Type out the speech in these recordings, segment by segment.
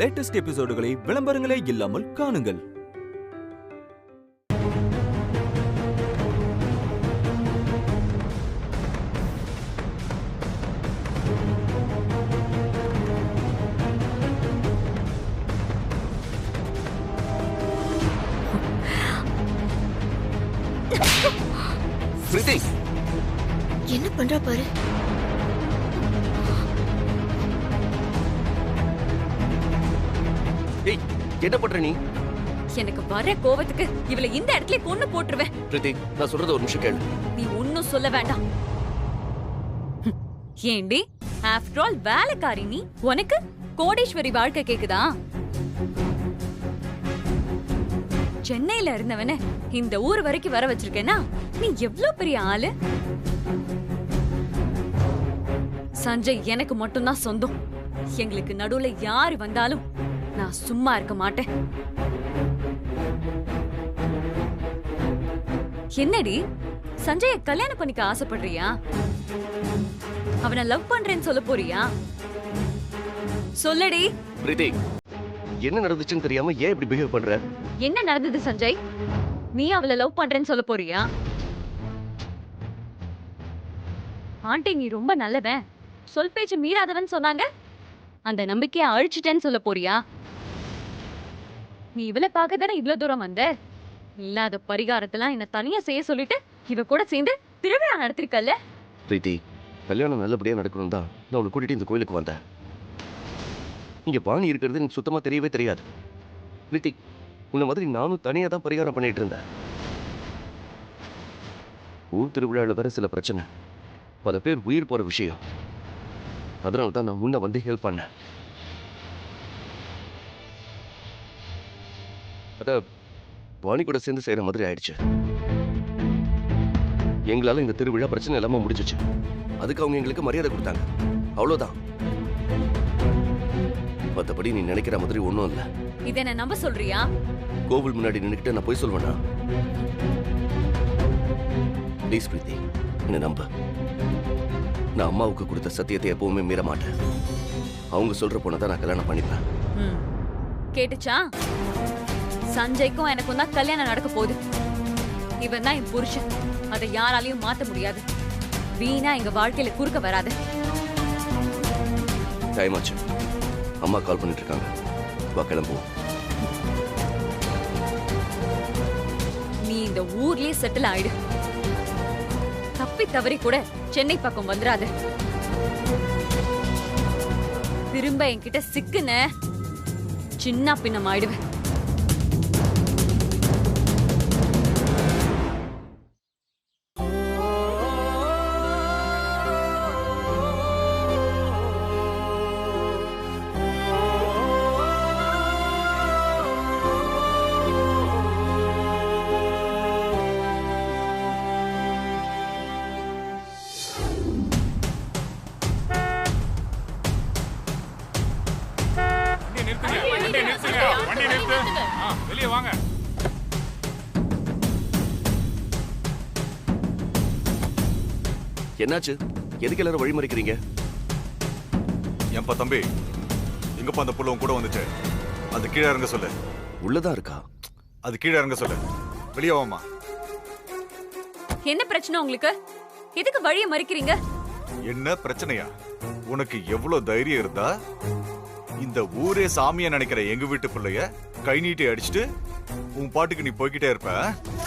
Latest எபிசோடுகளை விளம்பரங்களே இல்லாமல் காணுங்கள். என்ன பண்றா பாரு. ஏய், என்ன பண்ற நீ? எனக்கு வர கோவத்துக்கு இவளை இந்த இடத்துல கொன்னு போட்டுருவேன். பிரீத்தி, நான் சொல்றது ஒரு நிமிஷம் கேளு. நீ ஒன்னும் சொல்ல வேண்டாம். ஏண்டி, ஆஃப்டர் ஆல் வேலைக்காரி நீ, உனக்கு கோடீஸ்வரி வாழ்க்கை கேக்குதா? சென்னையில இருந்தவன இந்த ஊர் வரைக்கும் வர வச்சிருக்கேன்னா நீ எவ்வளவு பெரிய ஆளு. சஞ்சய் எனக்கு மட்டும்தான் சொந்தம். எங்களுக்கு நடுவுல யாரு வந்தாலும் நான் சும்மா இருக்க மாட்டேன். என்னடி, சஞ்சய கல்யாணம் பண்ணிக்க ஆசைப்படுறியா? அவனை லவ் பண்றேன்னு சொல்ல போறியா? சொல்லடி. பிரீத்தி, என்ன நடந்துச்சுன்னு தெரியாம ஏன் இப்படி பிஹேவ் பண்ற? என்ன நடந்தது சஞ்சய்? நீ அவளை லவ் பண்றேன்னு சொல்ல போறியா? ஆண்டி நீ ரொம்ப நல்லவன், சொல் பேச்சு மீறாதவன் சொன்னாங்க. அந்த நம்பிக்கையை அழிச்சிட்டேன்னு சொல்ல போறியா? நீ இவளை பார்க்க தானே இவ்வளவு தூரம் வந்த. இல்லாத பரிகாரத்தெல்லாம் என்ன தனியா செய்ய சொல்லிட்டு இவ கூட சேர்ந்து திருவிழா நடத்திருக்கல்ல. பிரீத்தி, கல்யாணம் நல்லபடியா நடக்கணும் தான் நான் உன்னை கூட்டிட்டு இந்த கோயிலுக்கு வந்தேன். இங்க பாணி இருக்கிறது எனக்கு சுத்தமா தெரியவே தெரியாது. பிரீத்தி, உன்ன மாதிரி நானும் தனியா தான் பரிகாரம் பண்ணிட்டு இருந்தேன். ஊர் திருவிழாவில் வேற சில பிரச்சனை, பல பேர் உயிர் போற விஷயம். அதனால தான் நான் முன்ன வந்து ஹெல்ப் பண்ணேன். அத வாணி கூட சேர்ந்து செய்யற மாதிரி ஆயிடுச்சு. எங்களால இந்த திருவிழா பிரச்சனை இல்லாம முடிஞ்சிச்சு. அதுக்கு அவங்க எங்களுக்கு மரியாதை கொடுத்தாங்க, அவ்வளவுதான். மத்தபடி நீ நினைக்கிற மாதிரி ஒண்ணும் இல்ல. இதை என்ன நம்ப சொல்றியா? கோவில் முன்னாடி நின்னுக்கிட்டு நான் போய் சொல்வேனா? ப்ளீஸ் பிரீத்தி, என்ன நம்ப. நான் அம்மாவுக்கு கொடுத்த சத்தியத்தை எப்பவுமே மீற மாட்டேன். அவங்க சொல்ற பொண்ணை தான் நான் கல்யாணம் பண்ணிப்பேன். கேட்டுச்சா? சஞ்சய்க்கும் எனக்கும் தான் கல்யாணம் நடக்க போகுது. இவன் தான் என் புருஷன், அதை யாராலையும் மாத்த முடியாது. வீணா எங்க வாழ்க்கையில குறுக்க வராது. டைம் ஆச்சு, அம்மா கால் பண்ணிட்டு இருக்காங்க. வா கிளம்புவோம். நீ இந்த ஊர்லயே செட்டில் ஆயிடு. தப்பி தவறி கூட சென்னை பக்கம் வந்துடாத. திரும்ப என்கிட்ட சிக்குன சின்ன பின்னம் ஆயிடுவேன். வெளியே வாங்க. என்னாச்சு? எதுக்கு எல்லாரும் வழி மறிக்கிறீங்க? ஏன்பா தம்பி, எங்கப்பா அந்த புள்ள கூட வந்துச்சு? அது கீழே இறங்க சொல்லு. உள்ளதான் இருக்கா? அது கீழே இறங்க சொல்லு. வெளியே வாமா. என்ன பிரச்சனை உங்களுக்கு? எதுக்கு வழியை மறிக்கிறீங்க? என்ன பிரச்சனையா? உனக்கு எவ்வளவு தைரியம் இருந்தா இந்த ஊரே சாமியா நினைக்கிற எங்க வீட்டு பிள்ளைய கை நீட்டி அடிச்சுட்டு உன் பாட்டுக்கு நீ போய்கிட்டே இருப்ப?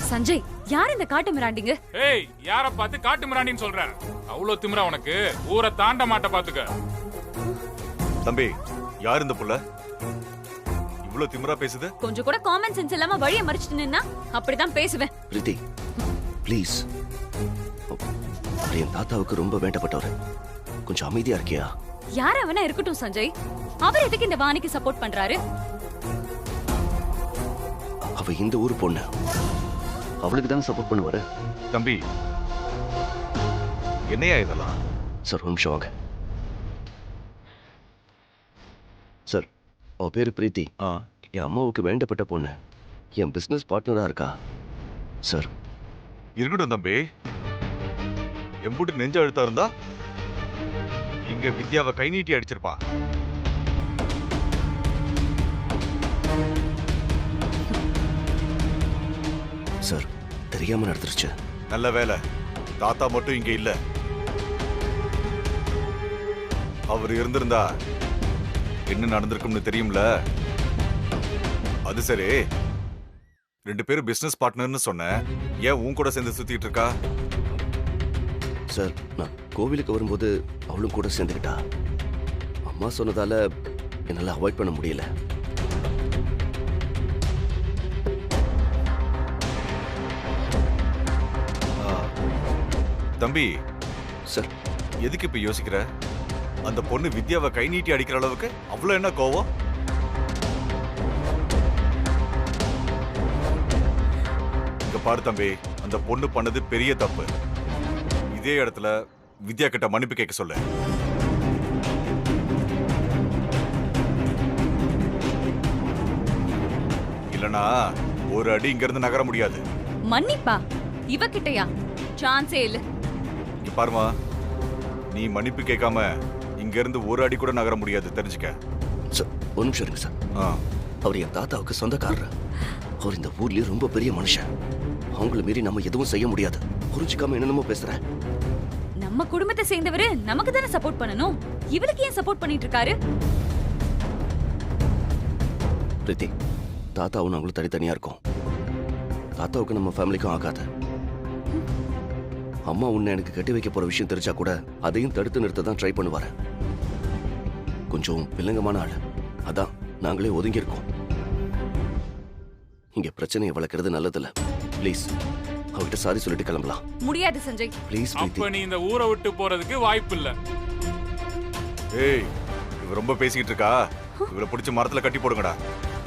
சஞ்சய், யார் இந்த காட்டு மிராண்டிங்க? ஏய், யார பார்த்து காட்டு மிராண்டின்னு சொல்ற? அவ்வளவு திமிரா உனக்கு? ஊரை தாண்ட மாட்ட பாத்துக்க. தம்பி, யார் இந்த புள்ள? இவ்வளவு திமிரா பேசுது? கொஞ்சம் கூட காமன் சென்ஸ் இல்லாம வழியை மறிச்சிட்டு நின்னா அப்படிதான் பேசுவேன். பிரீத்தி, ப்ளீஸ். என் தாத்தாவுக்கு ரொம்ப வேண்டப்பட்டவர். கொஞ்சம் அமைதியா இருக்கியா? யார அவனா இருக்கட்டும் சஞ்சய். அவர் எதுக்கு இந்த வாணிக்கு சப்போர்ட் பண்றாரு? அவ இந்த ஊர் பொண்ணு, அவளுக்கு தான் சப்போர்ட் பண்ணுவாரு. தம்பி, என்னையா இதெல்லாம்? சார் ஒரு நிமிஷம் வாங்க. சார், அவ பேரு பிரீத்தி. என் அம்மாவுக்கு வேண்டப்பட்ட பொண்ணு. என் பிசினஸ் பார்ட்னரா இருக்கா சார். இருக்கட்டும் தம்பி. எம்புட்டு நெஞ்ச அழுத்தா இருந்தா இங்க வித்யாவை கை நீட்டி அடிச்சிருப்பா. சார் தெரியாம நடந்துருச்சு. நல்ல வேலை தாத்தா மட்டும் இங்க இல்ல. அவர் இருந்திருந்தா என்ன நடந்திருக்கும்னு தெரியும்ல. அது சரி, 2 பேரும் பிசினஸ் பார்ட்னர்னு சொன்ன, ஏன் உன் கூட சேர்ந்து சுத்திட்டு இருக்கா? சார் நான் கோவிலுக்கு வரும்போது அவளும் கூட சேர்ந்துக்கிட்டா. அம்மா சொன்னதால என்னால அவாய்ட் பண்ண முடியல. தம்பி சார் எதுக்கு இப்ப யோசிக்கிற? அந்த பொண்ணு வித்யாவை கை நீட்டி அடிக்கிற அளவுக்கு அவ்வளவு என்ன கோவம்? இங்க பாரு தம்பி, அந்த பொண்ணு பண்ணது பெரிய தப்பு. இதே இடத்துல வித்யா கிட்ட மன்னிப்பு கேட்க சொல்லு. இல்லனா ஒரு அடி இங்க இருந்து நகர முடியாது. மன்னிப்பா? இவகிட்டயா? சான்ஸே இல்ல. இங்க பாருமா, நீ மன்னிப்பு கேட்காம இங்க இருந்து ஒரு அடி கூட நகர முடியாது, தெரிஞ்சுக்க. சார் ஒரு நிமிஷம் இருங்க சார். அவர் என் தாத்தாவுக்கு சொந்தக்காரர். அவர் இந்த ஊர்லயே ரொம்ப பெரிய மனுஷன். அவங்கள மீறி நம்ம எதுவும் செய்ய முடியாது. புரிஞ்சுக்காம என்னென்னமோ பேசுறேன். நம்ம குடும்பத்தை சேர்ந்தவரு நமக்கு தானே சப்போர்ட் பண்ணணும். இவளுக்கு ஏன் சப்போர்ட் பண்ணிட்டு இருக்காரு? பிரீத்தி, தாத்தாவும் நாங்களும் தனித்தனியா இருக்கோம். தாத்தாவுக்கு நம்ம ஃபேமிலிக்கும் ஆகாது. அம்மா உன்னை எனக்கு கட்டி வைக்க போற விஷயம் தெரிஞ்சா கூட அதையும் தடுத்து நிறுத்த தான் ட்ரை பண்ணுவாரு. கொஞ்சம் வில்லங்கமான ஆளு. அதான் நாங்களே ஒதுங்கி இருக்கோம். இங்க பிரச்சனையை வளர்க்கறது நல்லதில்ல. ப்ளீஸ் அவகிட்ட சாரி சொல்லிட்டு கிளம்பலாம். முடியாது சஞ்சய். ப்ளீஸ் பிரீத்தி. அப்ப நீ இந்த ஊரை விட்டு போறதுக்கு வாய்ப்பு இல்ல. ஏய், இவ ரொம்ப பேசிக்கிட்டு இருக்கா. இவளை பிடிச்ச மரத்துல கட்டி போடுங்கடா.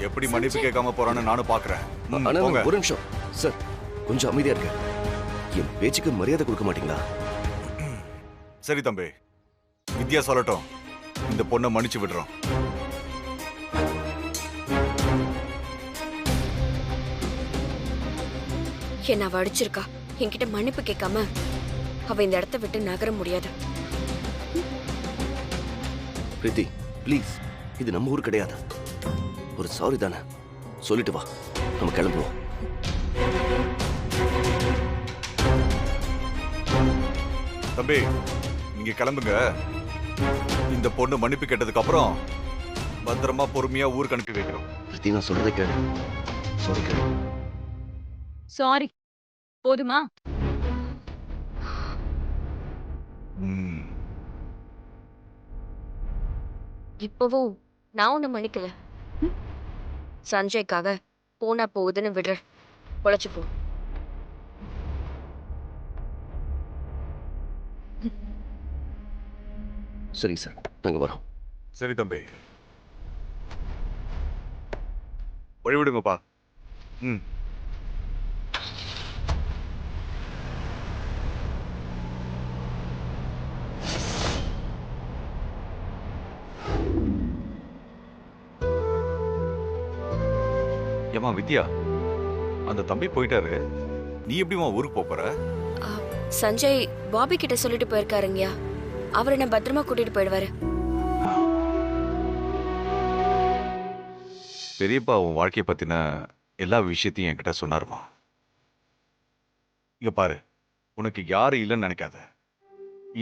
எப்படி மன்னிப்பு கேட்காம போறான்னு நானும் பாக்குறேன். ஆனா போங்க. ஒரு நிமிஷம் சார், கொஞ்சம் அமைதியா இருக்க. என் பேச்சுக்கு மரியாதை கொடுக்க மாட்டீங்களா? சரி தம்பி, வித்யா சொல்லட்டும். இந்த பொண்ணை மன்னிச்சு விடுறோம். என்ன அவ அடிச்சிருக்கா. என்கிட்ட மன்னிப்பு கேட்காம அவ இந்த இடத்த விட்டு நகர முடியாது. பிரீத்தி ப்ளீஸ், இது நம்ம ஊர் கிடையாது. ஒரு சாரி தானே சொல்லிட்டு வா, நம்ம கிளம்புவோம். தம்பி நீங்க கிளம்புங்க. இந்த பொண்ணு மன்னிப்பு கேட்டதுக்கு அப்புறம் பத்திரமா பொறுமையா ஊருக்கு அனுப்பி வைக்கிறோம். பிரீத்தி நான் சொல்றதை கேளு. சாரி கேளு. சாரி போதுமா? இப்பவும் நான் உன்னை மன்னிக்கல. சஞ்சய்க்காக போனா போகுதுன்னு விடுற. பொழைச்சு போ. சரி சார், நாங்க வரோம். சரி தம்பி, வழிவிடுங்கப்பா. ஏமா வித்யா, அந்த தம்பி போயிட்டாரு. நீ எப்படிமா ஊருக்கு போற? சஞ்சய் பாபி கிட்ட சொல்லிட்டு போயிருக்காருங்கயா. அவர் என்ன பத்திரமா கூட்டிட்டு போயிடுவாரு. பெரியப்பா உன் வாழ்க்கைய பத்தின எல்லா விஷயத்தையும் என்கிட்ட சொன்னாருமா. இங்க பாரு, உனக்கு யாரும் இல்லைன்னு நினைக்காத.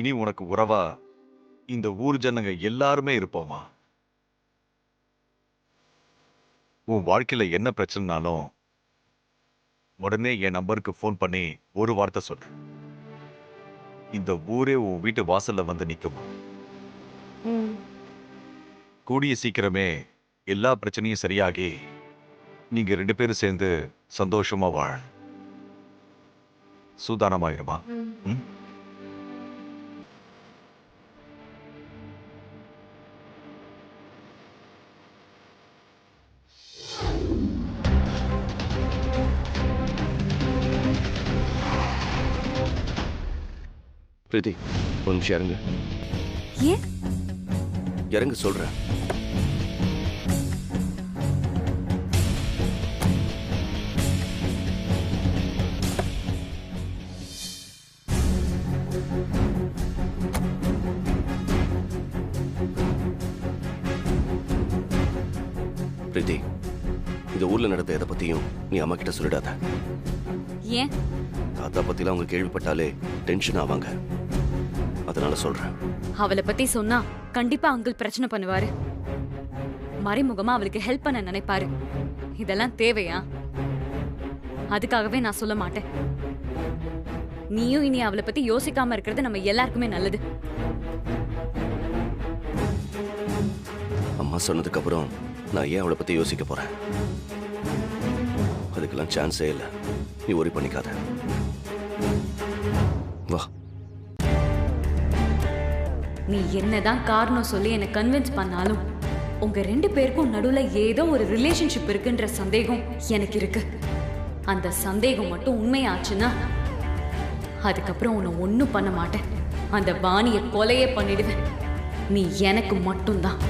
இனி உனக்கு உறவா இந்த ஊர் ஜனங்க எல்லாருமே இருப்போமா. உன் வாழ்க்கையில என்ன பிரச்சனைனாலும் உடனே என் நம்பருக்கு ஃபோன் பண்ணி ஒரு வார்த்தை சொல்லு. இந்த ஊரே உன் வீட்டு வாசல்ல வந்து நிற்கும். கூடிய சீக்கிரமே எல்லா பிரச்சனையும் சரியாகி நீங்க 2 பேரும் சேர்ந்து சந்தோஷமா வாழ. சூதானமாயிருமா? பிரீத்தி ஒரு நிமிஷம் இறங்கு. ஏன்? இறங்கு சொல்றேன். பிரீத்தி, இந்த ஊர்ல நடந்த எதை பத்தியும் நீ அம்மா கிட்ட சொல்லிடாத. ஏன்? தாத்தா பத்திலாம் அவங்க கேள்விப்பட்டாலே டென்ஷன் ஆவாங்க. அதனால சொல்றேன். அவளை பத்தி சொன்னா கண்டிப்பா அங்கிள் பிரச்சனை பண்ணுவாரு. மறைமுகமா அவளுக்கு ஹெல்ப் பண்ண நினைப்பாரு. இதெல்லாம் தேவையா? அதுக்காகவே நான் சொல்ல மாட்டேன். நீயும் இனி அவளை பத்தி யோசிக்காம இருக்கிறது நம்ம எல்லாருக்குமே நல்லது. அம்மா சொன்னதுக்கு அப்புறம் நான் ஏன் அவளை பத்தி யோசிக்க போறேன்? அதுக்கெல்லாம் சான்ஸே இல்லை. நீ worry பண்ணிக்காத. வா. நீ என்னதான் காரணம் சொல்லி என்னை கன்வின்ஸ் பண்ணாலும் உங்க 2 பேருக்கும் நடுவுல ஏதோ ஒரு ரிலேஷன்ஷிப் இருக்குன்ற சந்தேகம் எனக்கு இருக்கு. அந்த சந்தேகம் மட்டும் உண்மையாச்சுன்னா அதுக்கப்புறம் உன்னை ஒன்னும் பண்ண மாட்டேன். அந்த வாணியை கொலையே பண்ணிடுவேன். நீ எனக்கு மட்டும்தான்.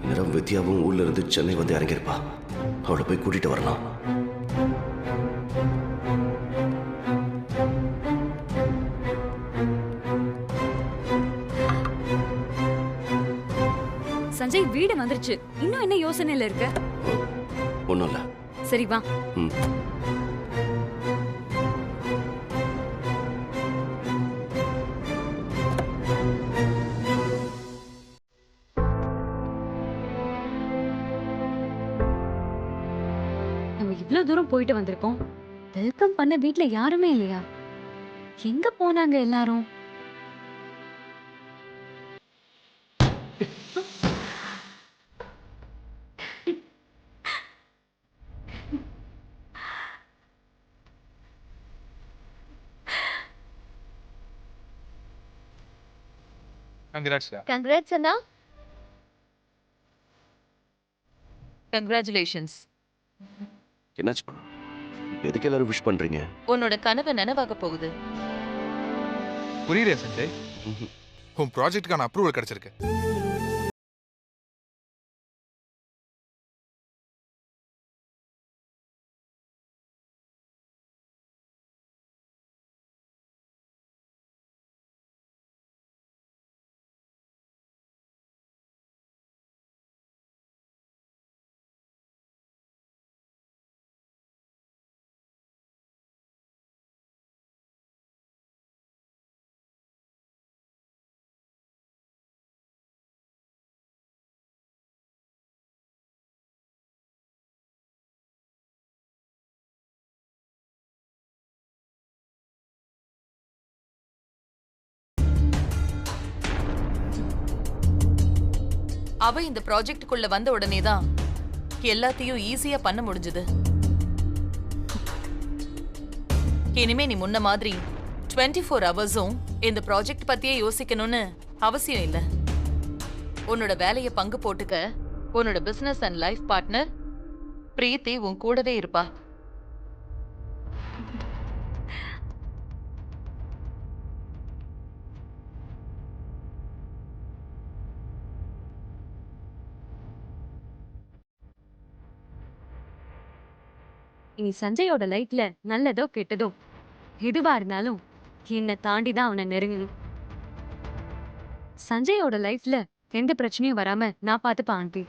நேரம் வித்யாவும் ஊர்ல இருந்து சென்னை வந்து இறங்கியிருப்பா. அவளை போய் கூட்டிட்டு வரலாம். சஞ்சய், வீடு வந்துருச்சு. இன்னும் என்ன யோசனையில இருக்க? ஒன்றும் இல்லை. சரி வா. ம். நம்ம இவ்ளோ தூரம் போயிட்டு வந்திருக்கோம். வெல்கம் பண்ண வீட்ல யாருமே இல்லையா? எங்க போனாங்க எல்லாரும்? Congrats, Anna. கங்க்ராச்சுலேஷன்ஸ். என்னாச்சு? எதுக்கு எல்லாரும் விஷ் பண்றீங்க? உன்னோட கனவு நனவாக போகுது. புரியுதே சஞ்சய், உன் ப்ராஜெக்ட்டுக்கான அப்ரூவல் கிடைச்சிருக்கு. அவ இந்த ப்ராஜெக்ட்டுக்குள்ள வந்த உடனே தான் எல்லாத்தையும் ஈஸியா பண்ண முடிஞ்சது. இனிமே நீ முன்ன மாதிரி 24 ஹவர்ஸும் இந்த ப்ராஜெக்ட் பத்தியே யோசிக்கணும்னு அவசியம் இல்ல. உன்னோட வேலையை பங்கு போட்டுக்க உன்னோட பிசினஸ் அண்ட் லைஃப் பார்ட்னர் பிரீத்தி உன் கூடவே இருப்பா. இனி சஞ்சயோட லைஃப்ல நல்லதோ கெட்டதோ எதுவா இருந்தாலும் என்னை தாண்டி தான் அவனை நெருங்கணும். சஞ்சயோட லைஃப்ல எந்த பிரச்சனையும் வராம நான் பார்த்துப்பேன் ஆண்டி.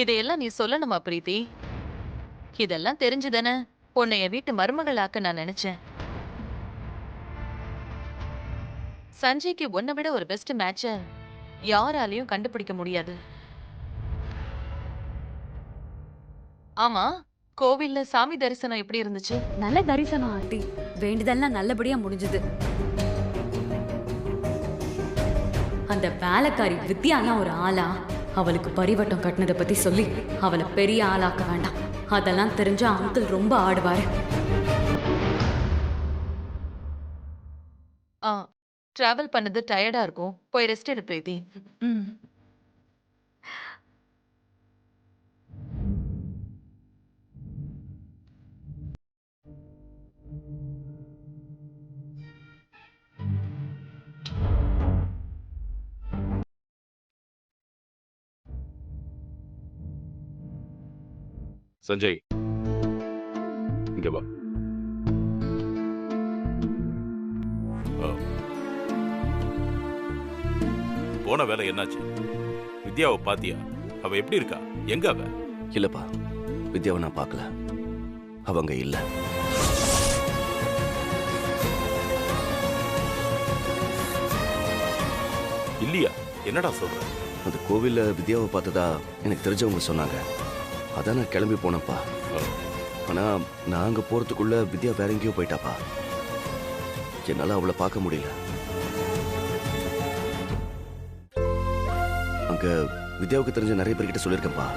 இதையெல்லாம் நீ சொல்லணுமா பிரீத்தி? இதெல்லாம் தெரிஞ்சுதானே உன்னை என் வீட்டு மருமகளாக்க நான் நினைச்சேன். சஞ்சய்க்கு உன்னை விட ஒரு பெஸ்ட் மேட்ச யாராலையும் கண்டுபிடிக்க முடியாது. ஆமா, கோவில்ல சாமி தரிசனம் எப்படி இருந்துச்சு? நல்ல தரிசனம் ஆண்டி. வேண்டுதெல்லாம் நல்லபடியா முடிஞ்சது. அந்த வேலைக்காரி வித்யாலாம் ஒரு ஆளா? அவளுக்கு பரிவட்டம் கட்டினதை பத்தி சொல்லி அவளை பெரிய ஆளாக்க வேண்டாம். அதெல்லாம் தெரிஞ்சா அங்கிள் ரொம்ப ஆடுவாரு. டிராவல் பண்ணது டயர்டா இருக்கும், போய் ரெஸ்ட் எடு பிரீத்தி. சஞ்சய் இங்க வா. போன வேலை என்னாச்சு? வித்யாவை பாத்தியா? அவ எப்படி இருக்கா? எங்க அவ? இல்லப்பா, வித்யாவை நான் பார்க்கல. அவங்க இல்ல. இல்லையா? என்னடா சொல்ற? அந்த கோவில்ல வித்யாவை பார்த்ததா எனக்கு தெரிஞ்சவங்க சொன்னாங்க. அதான் நான் கிளம்பி போனப்பா. ஆனா நான் அங்க போறதுக்குள்ள வித்யா வேற எங்கேயோ போயிட்டாப்பா. என்னால அவளை பார்க்க முடியல. அங்க வித்யாவுக்கு தெரிஞ்ச நிறைய பேர்கிட்ட சொல்லியிருக்கேன்ப்பா.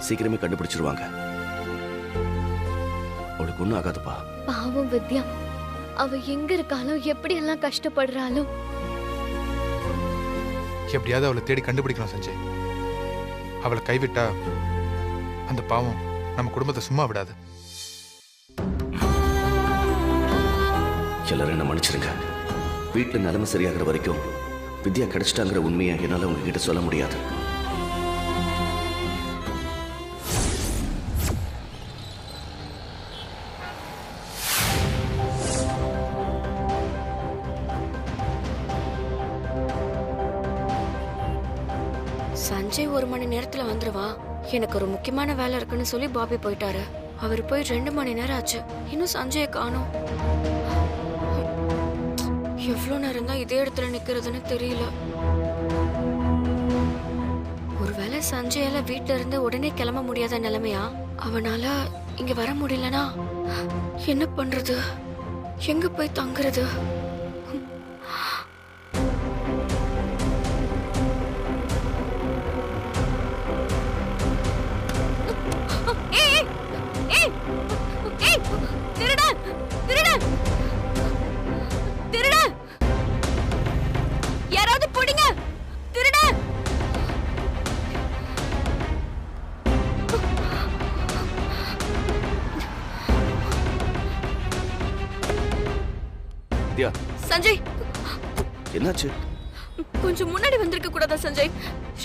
சீக்கிரமே கண்டுபிடிச்சிருவாங்க. அவளுக்கு ஒன்றும் ஆகாதுப்பா. பாவம் வித்யா, அவ எங்க இருக்காளோ, எப்படி எல்லாம் கஷ்டப்படுறாளோ. எப்படியாவது அவளை தேடி கண்டுபிடிக்கணும் சஞ்சய். அவளை கைவிட்டா அந்த பாவம் நம்ம குடும்பத்தை சும்மா விடாது. எல்லாரும் என்ன மன்னிச்சிருங்க. வீட்டுல நிலைமை சரியாகிற வரைக்கும் வித்யா கிடைச்சிட்டாங்கிற உண்மையை என்னால உங்ககிட்ட சொல்ல முடியாது. சஞ்சய் 1 மணி நேரத்துல வந்துருவா. எனக்கு ஒரு முக்கியமான வேலை இருக்குன்னு சொல்லி பாபி போயிட்டாரு. அவர் போய் 2 மணி நேரம் ஆச்சு. இன்னும் சஞ்சயை காணோம். எவ்வளவு நேரம் தான் இதே இடத்துல நிக்கிறதுன்னு தெரியல. ஒருவேளை சஞ்சயால வீட்டுல இருந்து உடனே கிளம்ப முடியாத நிலைமையா? அவனால இங்க வர முடியலனா என்ன பண்றது? எங்க போய் தங்குறது? யாராவது பிடிங்க! திருட! வித்யா, சஞ்சய், என்னாச்சு? கொஞ்சம் முன்னாடி வந்திருக்க கூடாதா சஞ்சய்?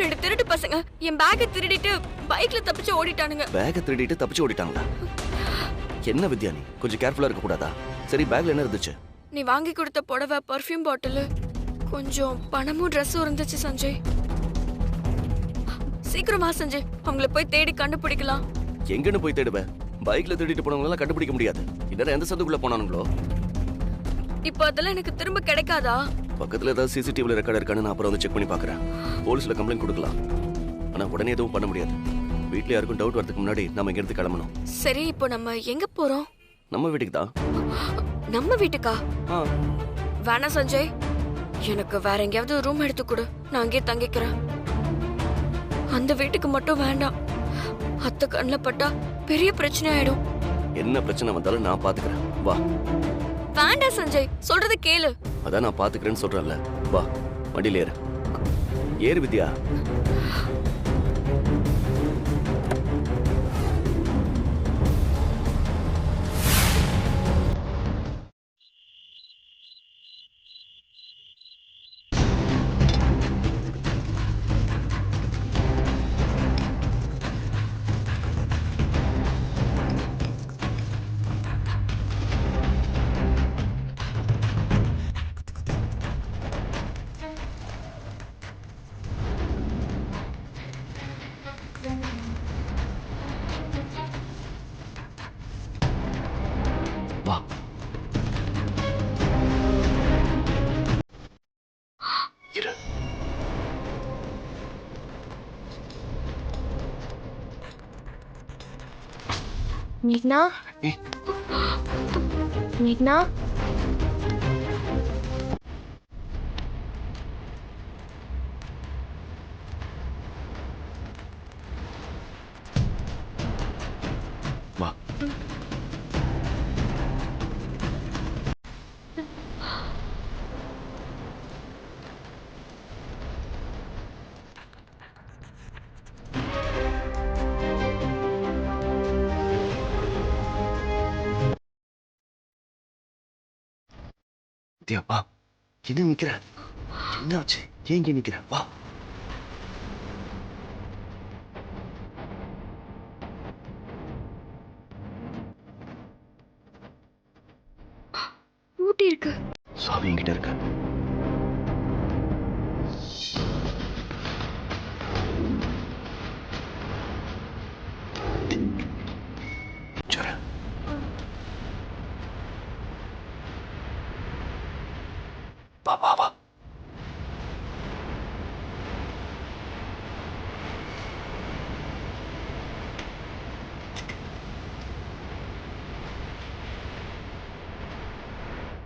2 திருட்டு பசங்க என் பேக்கை திருடிட்டு பைக்ல தப்பிச்சு ஓடிட்டானுங்க. பேக்கை திருடிட்டு தப்பிச்சு ஓடிட்டாங்களா? என்ன வித்யா, நீ கொஞ்சம் கேர்ஃபுல்லா இருக்க கூடாதா? சரி, பேக்ல என்ன இருந்துச்சு? நீ வாங்கி கொடுத்த புடவை, பர்ஃப்யூம் பாட்டில், கொஞ்சம் பணமும் ட்ரெஸ்ஸும் இருந்துச்சு சஞ்சய். சீக்கிரம் வா சஞ்சய், அவங்கள போய் தேடி கண்டுபிடிக்கலாம். எங்கன்னு போய் தேடுவேன்? பைக்ல திருடிட்டு போனவங்கள கண்டுபிடிக்க முடியாது. இன்னும் எந்த சந்துக்குள்ள போனானுங்களோ? இப்போ அதெல்லாம் எனக்கு திரும்ப கிடைக்காதா? பக்கத்துல ஏதாவது சிசிடிவில ரெக்கார்ட் இருக்கான்னு நான் அப்புறம் வந்து செக் பண்ணி பார்க்கறேன். போலீஸ்ல கம்ப்ளைண்ட் கொடுக்கலாம். ஆனா உடனே எதுவும் பண்ண முடியாது. வீட்ல யாருக்கும் டவுட் வரதுக்கு முன்னாடி நம்ம இங்க இருந்து கிளம்பணும். சரி, இப்போ நம்ம எங்க போறோம்? நம்ம வீட்டுக்கு தான். நம்ம வீட்டுக்கா? வேணாம் சஞ்சய், எனக்கு வேற எங்கேயாவது ரூம் எடுத்து கொடு. நான் அங்கேயே தங்கிக்கிறேன். அந்த வீட்டுக்கு மட்டும் வேண்டாம். அத்தை கண்ணில் பட்டா பெரிய பிரச்சனை ஆயிடும். என்ன பிரச்சனை வந்தாலும் நான் பாத்துக்கிறேன். வா. வேண்டாம் சஞ்சய், சொல்றது கேளு. அதான் நான் பாத்துக்கிறேன்னு சொல்றேன்ல. வா, வண்டியில ஏறு. ஏறு வித்யா. வா. இரு. மேக்னா, மேக்னா, வா. வித்யா, வா. என்ன நிக்கிற? என்னாச்சு? ஏன் இங்க நிக்கிற? வா. பூட்டி இருக்கு. சாவி என்கிட்ட இருக்கு. சரி. வா வா வா.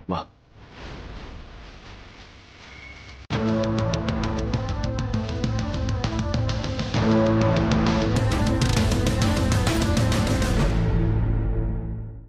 வா.